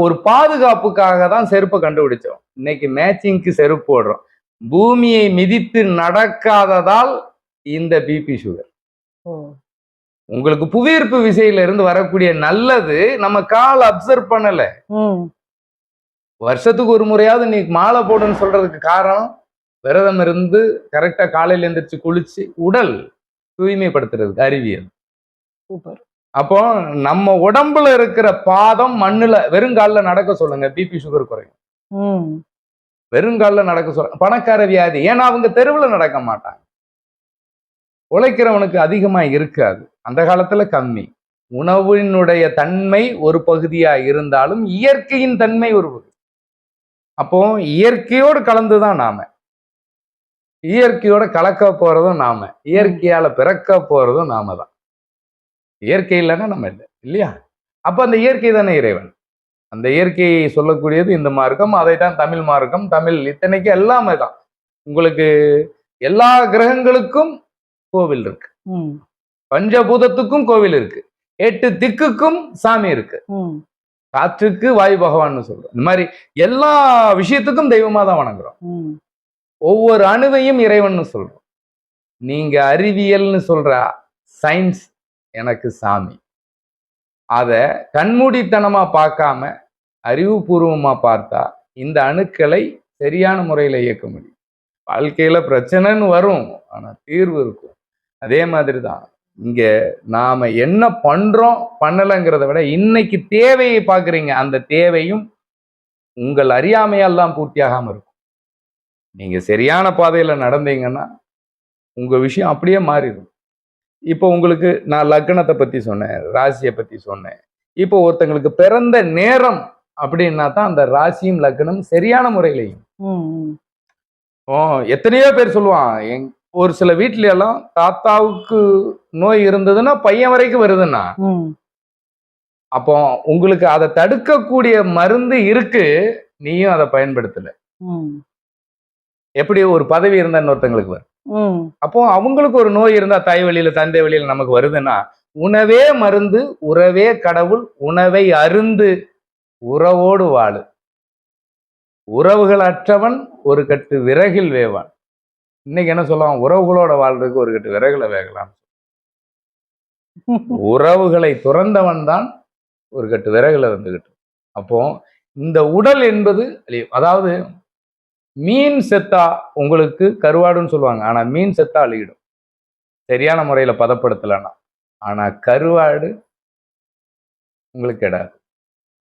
ஒரு பாதுகாப்புக்காக தான் செருப்பை கண்டுபிடிச்சோம். இன்னைக்கு மேட்சிங்க்கு செருப்பு போடுறோம். பூமியை மிதித்து நடக்காததால் இந்த பிபி சுகர். உங்களுக்கு புவியீர்ப்பு விசையில இருந்து வரக்கூடிய நல்லது நம்ம கால் அப்சர்வ் பண்ணல. வருஷத்துக்கு ஒரு முறையாவது நீ மாலை போடுன்னு சொல்றதுக்கு காரணம் விரதம் இருந்து கரெக்டா காலையில எந்திரிச்சு குளிச்சு உடல் தூய்மைப்படுத்துறதுக்கு அறிவியல். அப்போ நம்ம உடம்புல இருக்கிற பாதம் மண்ணுல வெறுங்கால நடக்க சொல்லுங்க, பிபி சுகர் குறையும். வெறுங்கால நடக்க சொல்லுங்க. பணக்கார வியாதி, ஏன்னா அவங்க தெருவில் நடக்க மாட்டாங்க. உழைக்கிறவனுக்கு அதிகமா இருக்காது, அந்த காலத்துல கம்மி. உணவினுடைய தன்மை ஒரு பகுதியா இருந்தாலும் இயற்கையின் தன்மை ஒரு பகுதி. அப்போ இயற்கையோடு கலந்துதான் நாம, இயற்கையோட கலக்க போறதும் நாம, இயற்கையால பிறக்க போறதும் நாம தான். இயற்கை இல்லைன்னா நம்ம இல்லை இல்லையா? அப்ப அந்த இயற்கை தானே இறைவன். அந்த இயற்கையை சொல்லக்கூடியது இந்த மார்க்கம், அதை தான் தமிழ் மார்க்கம். தமிழ் இத்தனைக்கு எல்லாமே தான். உங்களுக்கு எல்லா கிரகங்களுக்கும் கோவில் இருக்கு, பஞ்சபூதத்துக்கும் கோவில் இருக்கு, 8 திக்குக்கும் சாமி இருக்கு, காற்றுக்கு வாயு பகவான் சொல்றோம். இந்த மாதிரி எல்லா விஷயத்துக்கும் தெய்வமா தான் வணங்குறோம். ஒவ்வொரு அணுவையும் இறைவன் சொல்றோம். நீங்க அறிவியல்னு சொல்ற சயின்ஸ் எனக்கு சாமி. அத கண்மூடித்தனமா பார்க்காம அறிவுபூர்வமா பார்த்தா இந்த அணுக்களை சரியான முறையில இயக்க முடியும். வாழ்க்கையில பிரச்சனைன்னு வரும், ஆனா தீர்வு இருக்கும். அதே மாதிரிதான் இங்க நாம என்ன பண்றோம் பண்ணலைங்கிறத விட இன்னைக்கு தேவையை பார்க்குறீங்க, அந்த தேவையும் உங்கள் அறியாமையால் தான் பூர்த்தியாகாம இருக்கும். நீங்க சரியான பாதையில நடந்தீங்கன்னா உங்க விஷயம் அப்படியே மாறிடும். இப்போ உங்களுக்கு நான் லக்னத்தை பத்தி சொன்னேன், ராசியை பத்தி சொன்னேன். இப்போ ஒருத்தங்களுக்கு பிறந்த நேரம் அப்படின்னா தான் அந்த ராசியும் லக்னம் சரியான முறையிலையும். எத்தனையோ பேர் சொல்லுவான், ஒரு சில வீட்ல எல்லாம் தாத்தாவுக்கு நோய் இருந்ததுன்னா பையன் வரைக்கும் வருதுன்னா, அப்போ உங்களுக்கு அதை தடுக்கக்கூடிய மருந்து இருக்கு, நீயும் அதை பயன்படுத்தல. எப்படி ஒரு பதவி இருந்தா இன்னொருத்தங்களுக்கு வரும். அப்போ அவங்களுக்கு ஒரு நோய் இருந்தா தாய் வழியில தந்தை வழியில நமக்கு வருதுன்னா, உணவே மருந்து உறவே கடவுள், உணவை அருந்து உறவோடு வாழு, உறவுகள் அற்றவன் ஒரு கட்டு விறகில் வேவான். இன்னைக்கு என்ன சொல்லுவான், உறவுகளோட வாழ்றதுக்கு ஒரு கட்டு விறகுல வேகலாம். உறவுகளை துறந்தவன் தான் ஒரு கட்டு விறகுல வந்துகிட்டு. அப்போ இந்த உடல் என்பது, அதாவது மீன் செத்தா உங்களுக்கு கருவாடுன்னு சொல்லுவாங்க, ஆனா மீன் செத்தா அழுகிடும் சரியான முறையில பதப்படுத்தலைன்னா. ஆனா கருவாடு உங்களுக்கு கெடாது.